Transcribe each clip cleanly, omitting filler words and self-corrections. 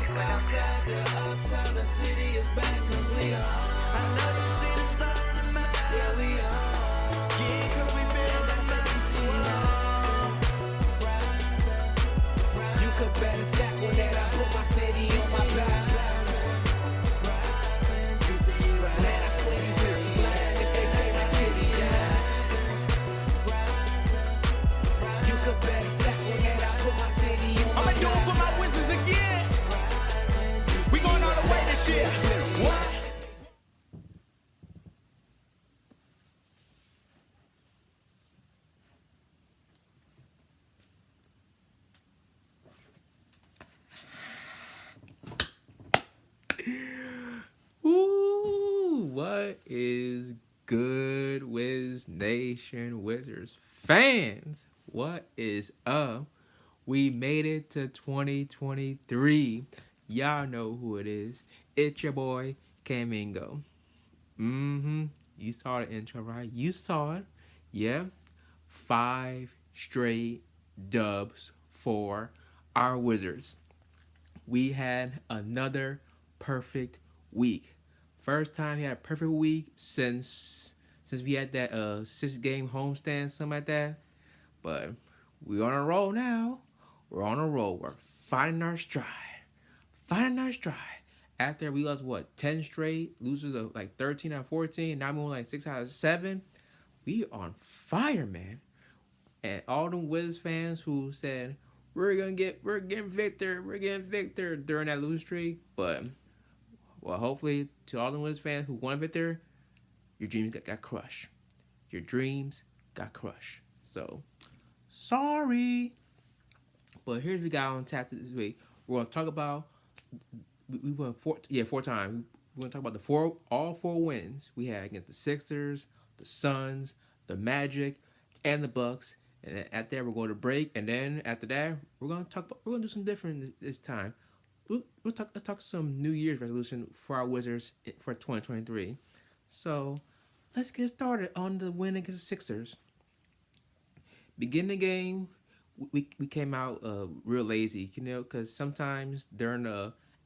Southside to uptown, the city is back, cause we on. Yeah, we on. And that's a DC rising. You could better step when that I put my city on my back. Man, I swear these niggas lying if they say my city down. You could better step when that I put my city on my back. I'ma do it for my Wizards again. We going all the way this year. What? Ooh, what is good, Wiz Nation Wizards fans? What is up? We made it to 2023. Y'all know who it is. It's your boy, Camingo. You saw the intro, right? You saw it. Yeah. 5 straight dubs for our Wizards. We had another perfect week. First time we had a perfect week since we had that 6-game homestand, something like that. But we're on a roll now. We're on a roll. We're finding our stride. After we lost 10 straight, losers of like 13 out of 14, now we're on like 6 out of 7. We on fire, man. And all them Wiz fans who said we're getting Victor during that lose streak, but well, hopefully to all the Wiz fans who won Victor, your dreams got crushed. Your dreams got crushed. So sorry. But here's what we got on tap this week. We're gonna talk about we won 4 times. We're gonna talk about all four wins we had against the Sixers, the Suns, the Magic, and the Bucks. And then at that we're going to break, and then after that we're gonna do something different this time. Let's talk some New Year's resolution for our Wizards for 2023. So let's get started on the win against the Sixers. Beginning the game, we came out real lazy, because sometimes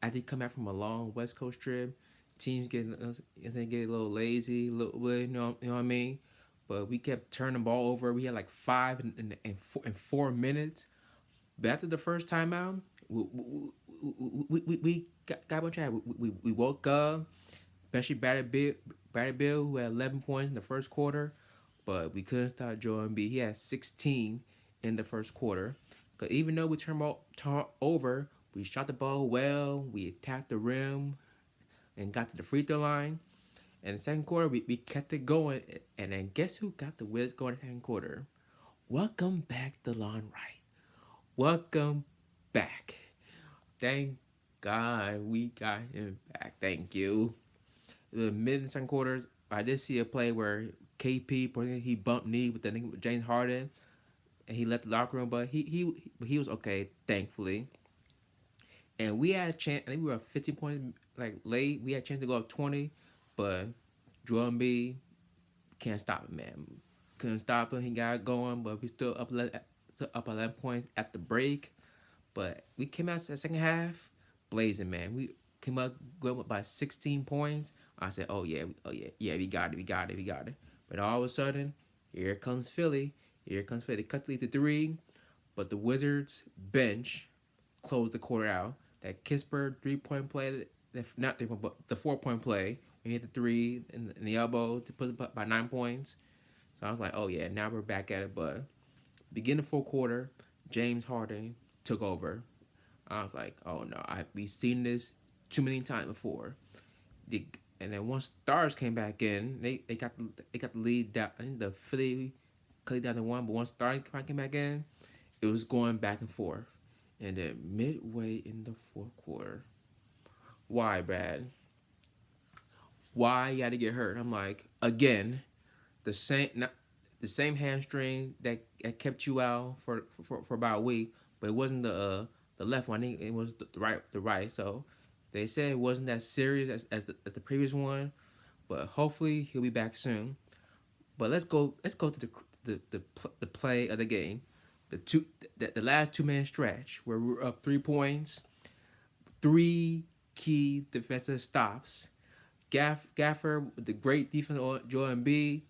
after you come back from a long West Coast trip, teams get a little lazy, a little bit, you know what I mean. But we kept turning the ball over. We had like 5 in 4 minutes. But after the first timeout, we got a bunch of. We woke up, especially Bradley Bill, who had 11 points in the first quarter, but we couldn't stop Joel Embiid. He had 16 in the first quarter. But even though we turned over, we shot the ball well. We attacked the rim and got to the free throw line. And the second quarter, we kept it going. And then guess who got the Wiz going in the second quarter? Welcome back, DeLon Wright. Welcome back. Thank God we got him back. Thank you. The mid and second quarters, I did see a play where KP, he bumped knee with James Harden, and he left the locker room, but he was okay, thankfully. And we had a chance. I think we were 15 points late. We had a chance to go up 20, but Joel Embiid can't stop him, man. Couldn't stop him. He got it going, but we still up 11 points at the break. But we came out the second half blazing, man. We came up going up by 16 points. I said, oh yeah, we got it. But all of a sudden, here comes Philly. They cut the lead to 3, but the Wizards bench closed the quarter out. That Kispert 3-point play, not 3-point, but the 4-point play, we hit the 3 in the elbow to put it by 9 points. So I was like, oh yeah, now we're back at it. But beginning the fourth quarter, James Harden took over. I was like, oh no, we've seen this too many times before. And then once Stars came back in, they got the lead down. I think the Philly cut it down to 1, but once Stars came back in, it was going back and forth. And then midway in the fourth quarter, why, Brad? Why you had to get hurt? I'm like, again, the same hamstring that kept you out for about a week, but it wasn't the left one. I think it was the right. So they said it wasn't that serious as the previous one, but hopefully he'll be back soon. But let's go to the play of the game, the last 2-minute stretch where we were up 3 points. 3 key defensive stops. Gaffer with the great defense on Joel Embiid.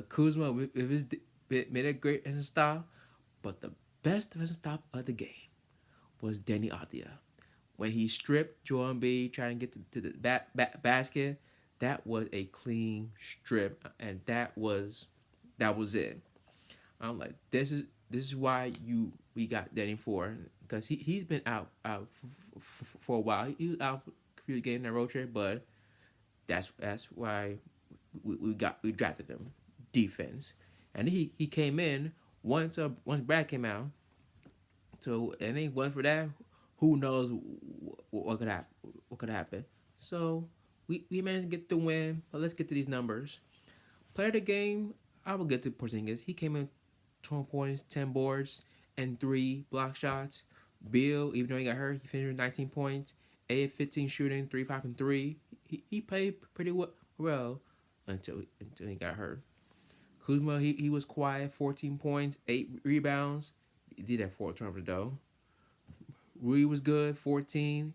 Kuzma with his made a great defensive stop. But the best defensive stop of the game was Danny Avdija. When he stripped Joel Embiid trying to get to the basket, that was a clean strip, and that was it. I'm like, this is why we got Danny for, because he's been out for a while. He was out for a few games in a road trip, but that's why we drafted him, defense, and he came in once Brad came out. So and then once for that, who knows what could happen? What could happen? So we managed to get the win, but let's get to these numbers. Player of the game, I will get to Porzingis. He came in 12 points, 10 boards, and 3 block shots. Bill, even though he got hurt, he finished with 19 points, 8 of 15 shooting, 3 5 and 3. He played pretty well until he got hurt. Kuzma, he was quiet, 14 points, 8 rebounds. He did have 4 turnovers though. Rui was good, 14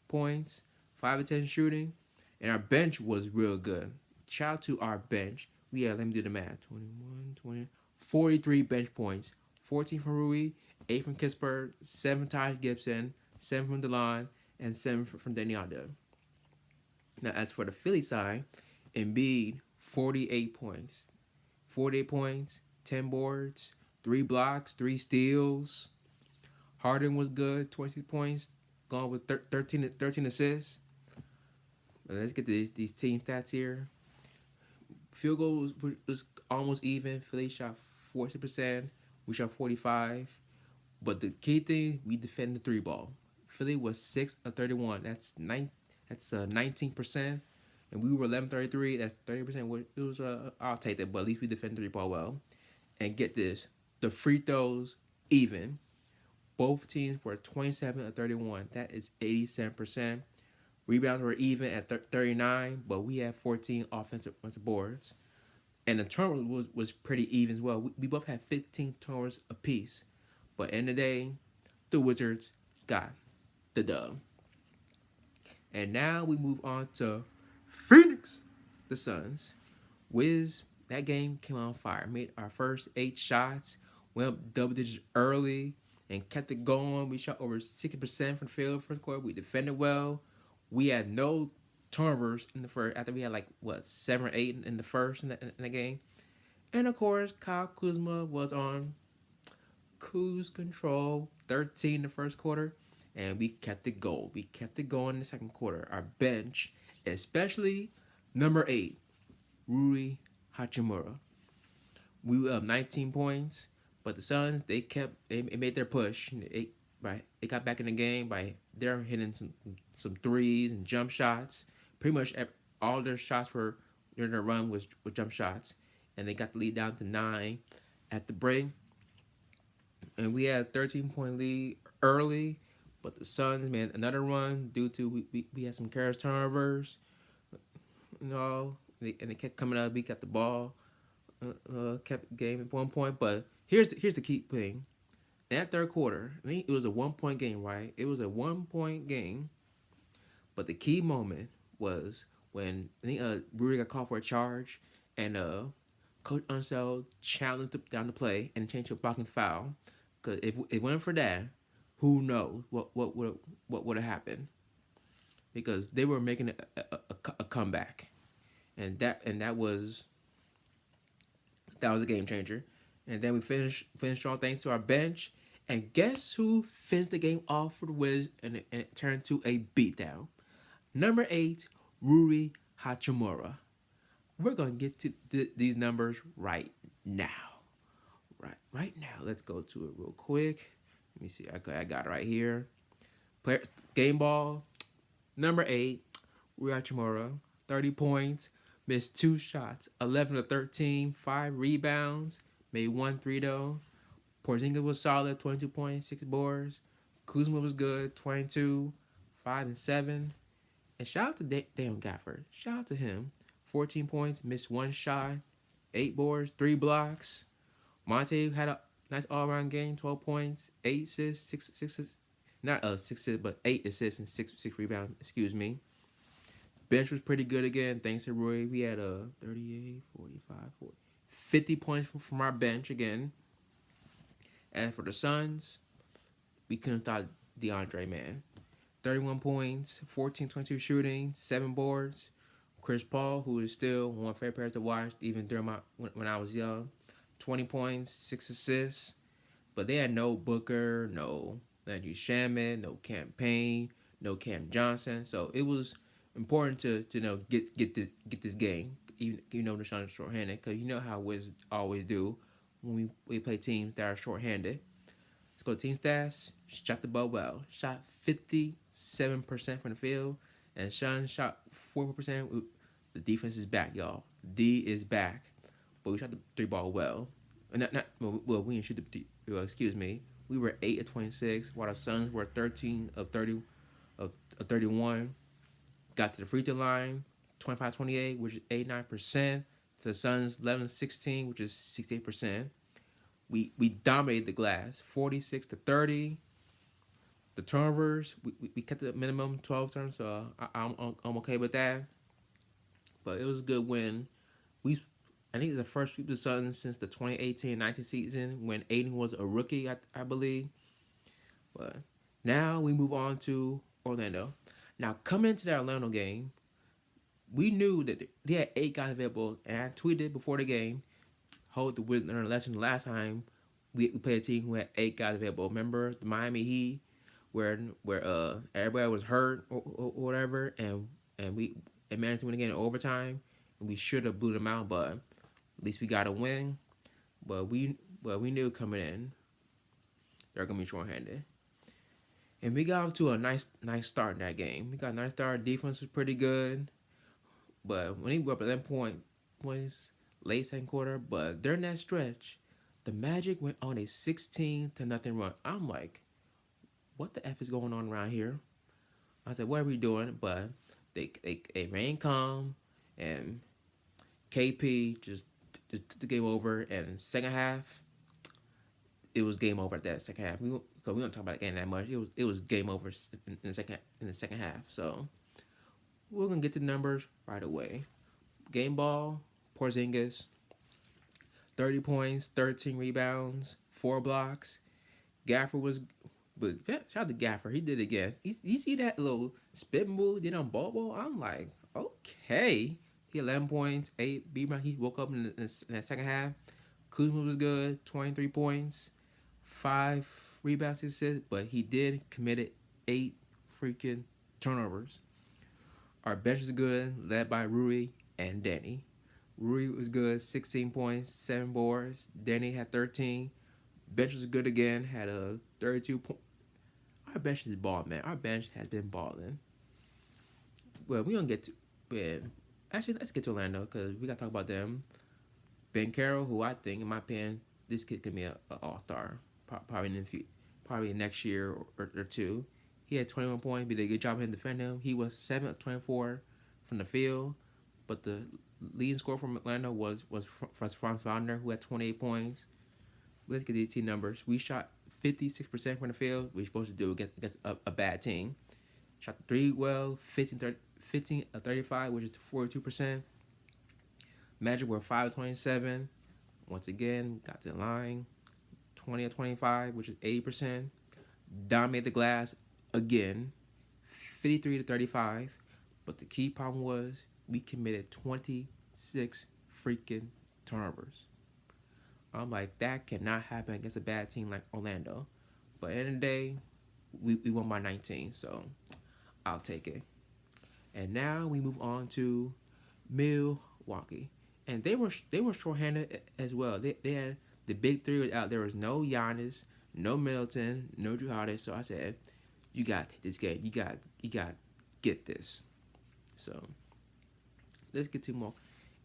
points, 5 of 10 shooting, and our bench was real good. Shout out to our bench. Let me do the math. 21, 20, 43 bench points. 14 from Rui, 8 from Kispert, 7 from Taj Gibson, 7 from DeLon, and 7 from Danny Avdija. Now, as for the Philly side, Embiid, 48 points. 48 points, 10 boards, 3 blocks, 3 steals. Harden was good, 20 points, gone with 13 assists. But let's get to these team stats here. Field goal was almost even. Philly shot 40%. We shot 45%. But the key thing, we defended the 3 ball. Philly was 6 of 31. That's 19%. And we were 11-33. That's 30%. It was I'll take that, but at least we defended the 3 ball well. And get this, the free throws even. Both teams were 27 of 31. That is 87%. Rebounds were even at 39, but we had 14 offensive boards. And the turnover was pretty even as well. We both had 15 turnovers apiece. But in the day, the Wizards got the dub. And now we move on to Phoenix, the Suns. Wiz, that game came on fire. Made our first 8 shots. Went up double digits early and kept it going. We shot over 60% from the field first quarter. We defended well. We had no turnovers in the first. After we had 7 or 8 in the first in the game. And of course, Kyle Kuzma was on cruise control, 13 in the first quarter. And we kept it going. We kept it going in the second quarter. Our bench, especially number 8, Rui Hachimura. We were up 19 points, but the Suns, they made their push. They got back in the game by they're hitting some threes and jump shots. Pretty much all their shots were during their run was jump shots, and they got the lead down to 9 at the break. And we had a 13-point lead early, but the Suns made another run due to we had some careless turnovers, and they kept coming out. We got the ball, kept the game at 1 point. But here's the key thing. In that third quarter, it was a 1-point game, right? It was a 1-point game, but the key moment was when Brewer got called for a charge, and Coach Unseld challenged down the play and changed to a blocking foul. Because if it went for that, who knows what would have happened? Because they were making a comeback, and that was a game changer. And then we finished strong thanks to our bench. And guess who finished the game off for the Wiz, and it turned to a beatdown? Number 8, Rui Hachimura. We're going to get to these numbers right now. Right now. Let's go to it real quick. Let me see. I got it right here. Player game ball. Number 8, Rui Hachimura. 30 points. Missed 2 shots. 11 of 13. 5 rebounds. Made 1 3 though. Porzingis was solid. 22 points. 6 boards. Kuzma was good. 22. 5 and 7. And shout out to Daniel Gafford. Shout out to him. 14 points. Missed 1 shot. 8 boards. 3 blocks. Monte had a nice all-around game. 12 points. 8 assists. 6 assists. not 6 assists, but 8 assists and six rebounds. Excuse me. Bench was pretty good again, thanks to Roy. We had 38, 45, 40, 50 points from our bench again. And for the Suns, we couldn't stop DeAndre, man. 31 points, 14-22 shooting, 7 boards. Chris Paul, who is still one of my favorite players to watch, even during when I was young, 20 points, 6 assists. But they had no Booker, no Landry Shamet, no Campaign, no Cam Johnson. So it was important to get this game, even though the Suns are shorthanded, because you know how Wiz always do when we play teams that are shorthanded. Let's go to team stats. Shot the ball well. Shot 57% from the field, and Sean shot 4%. The defense is back, y'all. D is back, but we shot the 3 ball well. Well, we didn't shoot the. Well, excuse me. We were 8 of 26, while the Suns were 13 of 31. Got to the free throw line, 25-28, which is 89%. To the Suns, 11-16, which is 68%. We dominated the glass, 46-30. The turnovers, we kept it at minimum 12 turns, so I'm okay with that. But it was a good win. I think it's the first sweep of the Suns since the 2018-19 season when Aiden was a rookie, I believe. But now we move on to Orlando. Now, coming into that Orlando game, we knew that they had 8 guys available, and I tweeted before the game, hold the Wiz learned a lesson the last time we played a team who had 8 guys available. Remember the Miami Heat, where everybody was hurt or whatever, and we managed to win again in overtime, and we should have blew them out, but at least we got a win. But we knew coming in they're gonna be short-handed. And we got off to a nice start in that game. We got a nice start. Defense was pretty good. But when he went up 11 points late second quarter, but during that stretch, the Magic went on a 16-0 run. I'm like, what the F is going on around here? I said, what are we doing? But they remained calm, and KP just took the game over. And second half, it was game over at that second half. We don't talk about the game that much. It was game over in the second half. So we're gonna get to the numbers right away. Game ball, Porzingis, 30 points, 13 rebounds, 4 blocks. Gaffer was, but shout out to Gaffer. He did it again. You see that little spin move did on Bobo? I'm like, okay. He had 11 points, 8 rebounds. He woke up in the second half. Kuzma was good, 23 points, 5 rebounds, assists, but he did committed 8 freaking turnovers. Our bench is good, led by Rui and Danny. Rui was good, 16 points, 7 boards. Danny had 13. Bench was good again, had a 32 point. Our bench is balling, man. Our bench has been balling. Well, we don't get to. Actually, let's get to Orlando because we got to talk about them. Ben Carroll, who I think, in my opinion, this kid can be an all-star. Probably next year or 2. He had 21 points. We did a good job of him defending him. He was 7 of 24 from the field, but the leading scorer from Atlanta was Franz Wagner, who had 28 points. Let's get these team numbers. We shot 56% from the field. We're supposed to do against a bad team. Shot the 3 well, 15 of 35, which is 42%. Magic were 5 of 27. Once again, got to the line. 20 of 25, which is 80%. Dominated the glass again, 53 to 35. But the key problem was we committed 26 freaking turnovers. I'm like, that cannot happen against a bad team like Orlando. But at the end of the day, we won by 19, so I'll take it. And now we move on to Milwaukee. And they were shorthanded as well. They had the big 3 was out. There was no Giannis, no Middleton, no Drew Holiday. So I said, you got to take this game. You got to get this. So let's get to more.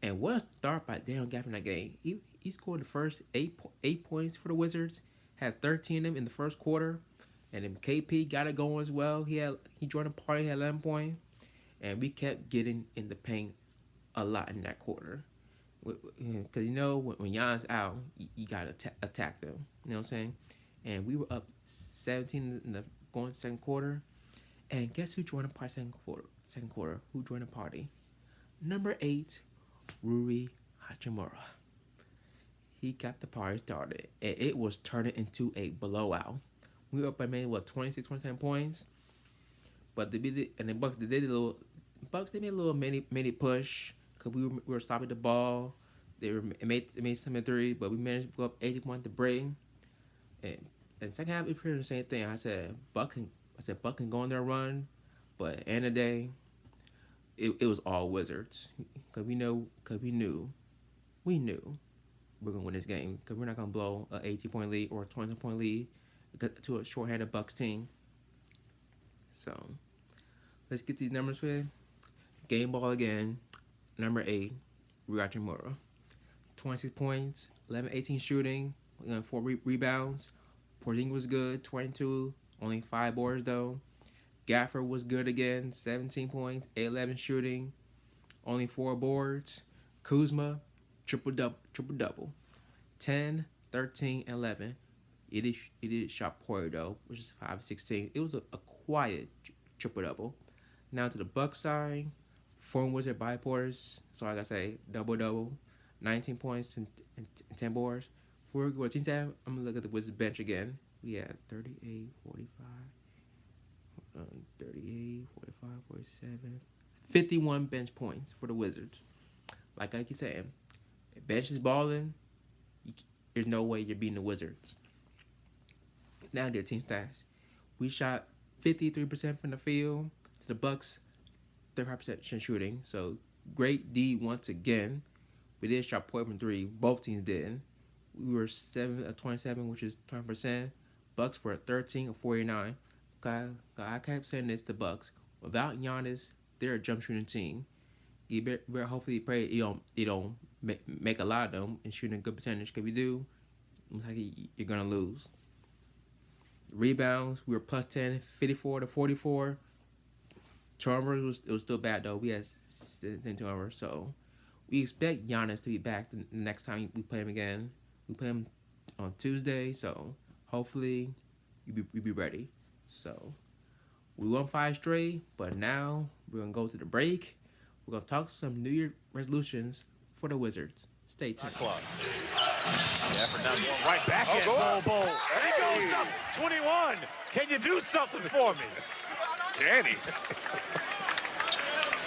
And what a start by Daniel Gafford in that game. He scored the first 8 points for the Wizards. Had 13 of them in the first quarter. And then KP got it going as well. He joined the party, had 11 points. And we kept getting in the paint a lot in that quarter. Because, when Giannis out, you got to attack them. You know what I'm saying? And we were up 17 in the going second quarter. And guess who joined the party second quarter? Second quarter, who joined the party? Number 8, Rui Hachimura. He got the party started, and it was turning into a blowout. We were up by maybe 26, 27 points, but the Bucks they did a little. Bucks they made a little mini push because we were stopping the ball. They made some three, but we managed to go up 80 points to break. And second half, we pretty much the same thing. I said Buck can go on their run, but at the end of the day, it was all Wizards because we knew we knew we're gonna win this game because we're not gonna blow an 18-point lead or a 20-point lead to a short-handed Bucks team. So let's get these numbers with game ball again. Number 8, Rui Hachimura, 26 points, 11-18 shooting, 4 rebounds. Porzingis was good, 22, only 5 boards though. Gafford was good again, 17 points, 8-11 shooting, only 4 boards. Kuzma, triple double, 10, 13, 11. It is shot poorly though, which is 5-16. It was a quiet triple double. Now to the Bucks side, former Wizard by Porters. So like I say, double, 19 points and 10 boards. For what team have, I'm gonna look at the Wizards bench again. We had 38, 45, 38, 45, 47, 51 bench points for the Wizards. Like I keep saying, if bench is balling, there's no way you're beating the Wizards. Now get team stats. We shot 53% from the field to the Bucks, 35% shooting. So great D once again. We did shot point from 3. Both teams did. We were 7 of 27, which is 20%. Bucks were 13 of 49. I kept saying this to Bucks. Without Giannis, they're a jump shooting team. You better hopefully pray you don't make a lot of them and shoot a good percentage. Because if you do, looks like you're gonna lose. Rebounds, we were plus 10, 54 to 44. Turnovers was still bad though. We had 10 turnovers, so we expect Giannis to be back the next time we play him again. We play him on Tuesday, so hopefully we be ready. So we won 5 straight, but now we're gonna go to the break. We're gonna talk some New Year resolutions for the Wizards. Stay tuned. Gafford now going right back at Bobo. There he goes up, 21. Can you do something for me? Danny.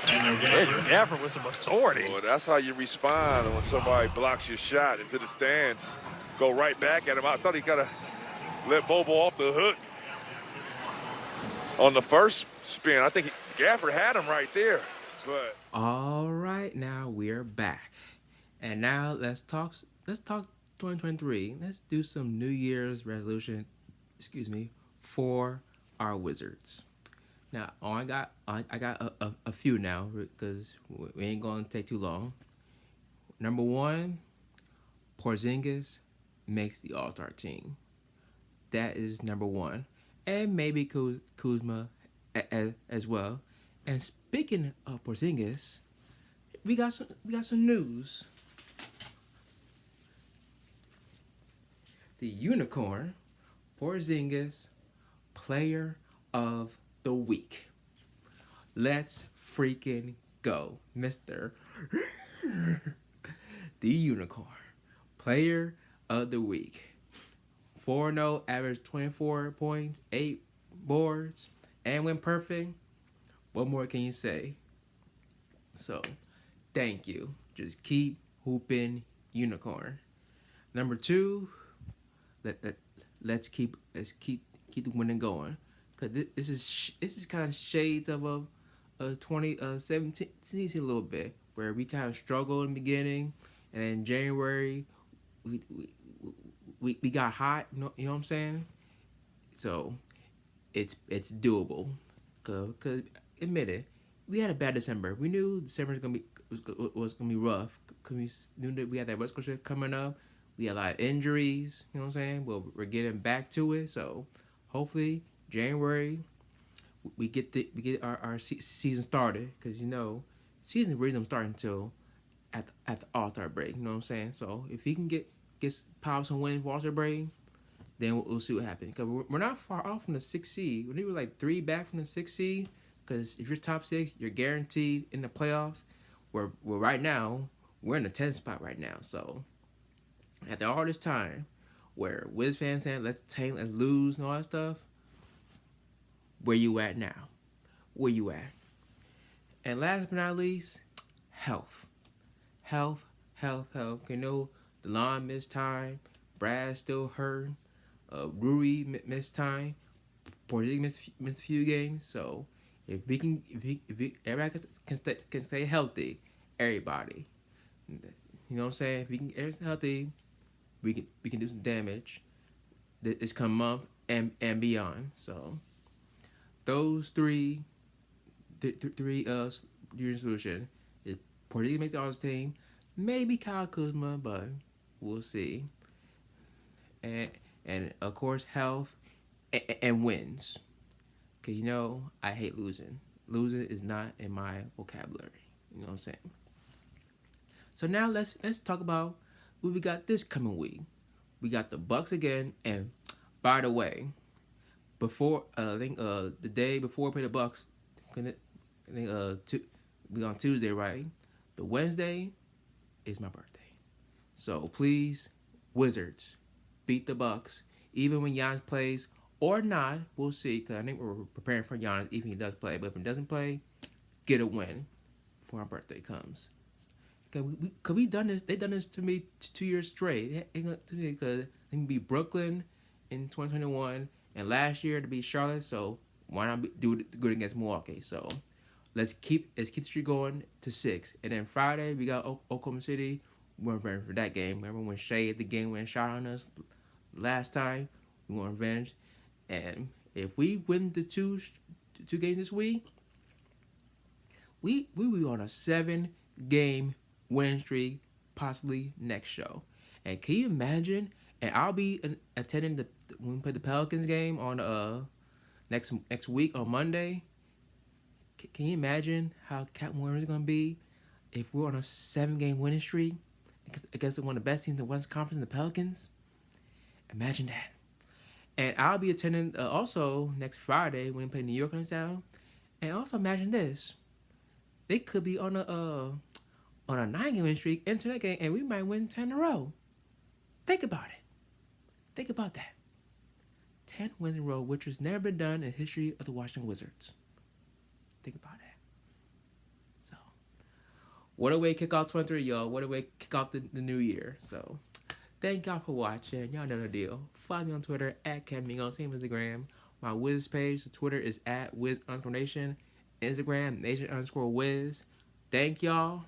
Gafford with some authority. Well, that's how you respond when somebody blocks your shot into the stands. Go right back at him. I thought he got to let Bobo off the hook on the first spin. I think Gafford had him right there. But all right, now we're back, and now let's talk 2023. Let's do some New Year's resolution. For our Wizards. Now, I got a few now because we ain't gonna take too long. Number 1, Porzingis makes the All-Star team. That is number 1, and maybe Kuzma as well. And speaking of Porzingis, we got some news. The Unicorn, Porzingis, Player of the Week. Let's freaking go, Mr. The Unicorn, Player of the Week. 4-0, average 24 points, 8 boards, and went perfect. What more can you say? So, thank you. Just keep hooping, Unicorn. Number 2, let's keep the winning going. Cause this is kind of shades of a 2017 season a little bit, where we kind of struggled in the beginning, and in January we got hot. You know what I'm saying? So it's doable. Cause admit it, we had a bad December. We knew December was gonna be rough. Cause we knew that we had that West Coast trip coming up. We had a lot of injuries. You know what I'm saying? Well, we're getting back to it. So hopefully January we get our season started, because season really don't start until at the All-Star break. You know what I'm saying? So if he can get power some wins for All-Star break, then we'll see what happens. Because we're not far off from the 6th seed. We were like 3 back from the 6th seed. Because if you're top 6, you're guaranteed in the playoffs. Where right now, we're in the 10th spot right now. So, after all this time, where Wiz fans saying, let's tank, let's lose, and all that stuff, where you at now? Where you at? And last but not least, health. Health. You know, DeLon missed time. Brad still hurt. Rui missed time. Porzingis missed a few games. So if everybody can stay healthy, everybody. You know what I'm saying? If we can get healthy, we can do some damage this come month and beyond. So those three your solution is Porzingis makes the All-Star team, maybe Kyle Kuzma, but we'll see. And of course health and wins. Cause you know I hate losing. Losing is not in my vocabulary. You know what I'm saying? So now let's talk about what we got this coming week. We got the Bucks again, and by the way, before I think the day before we play the Bucks, I think we on Tuesday, right? The Wednesday is my birthday, so please, Wizards, beat the Bucks. Even when Giannis plays or not, we'll see. Cause I think we're preparing for Giannis even if he does play. But if he doesn't play, get a win before our birthday comes. Cause we done this. They done this to me 2 years straight. Because they can beat Brooklyn in 2021 and last year to beat Charlotte. So why not do it good against Milwaukee? So let's keep the streak going to 6. And then Friday we got Oklahoma City. We're preparing for that game. Remember when Shea had the game winning shot on us last time? We want revenge. And if we win the two games this week, we will be on a 7-game winning streak, possibly next show. And can you imagine? And I'll be attending when we play the Pelicans game on next week on Monday. Can you imagine how Captain Warriors is gonna be if we're on a 7-game winning streak against one of the best teams in the Western Conference, the Pelicans? Imagine that. And I'll be attending also next Friday when we play New York on town. And also imagine this: they could be on a 9-game win streak into that game, and we might win 10 in a row. Think about it. Think about that. 10 wins in a row, which has never been done in the history of the Washington Wizards. Think about that. So, what a way to kick off 23, y'all. What a way to kick off the new year. So, thank y'all for watching. Y'all know the deal. Follow me on Twitter at Camingo, same Instagram. My Wiz page, Twitter is at Wiz_Nation. Instagram, Nation_Wiz. Thank y'all.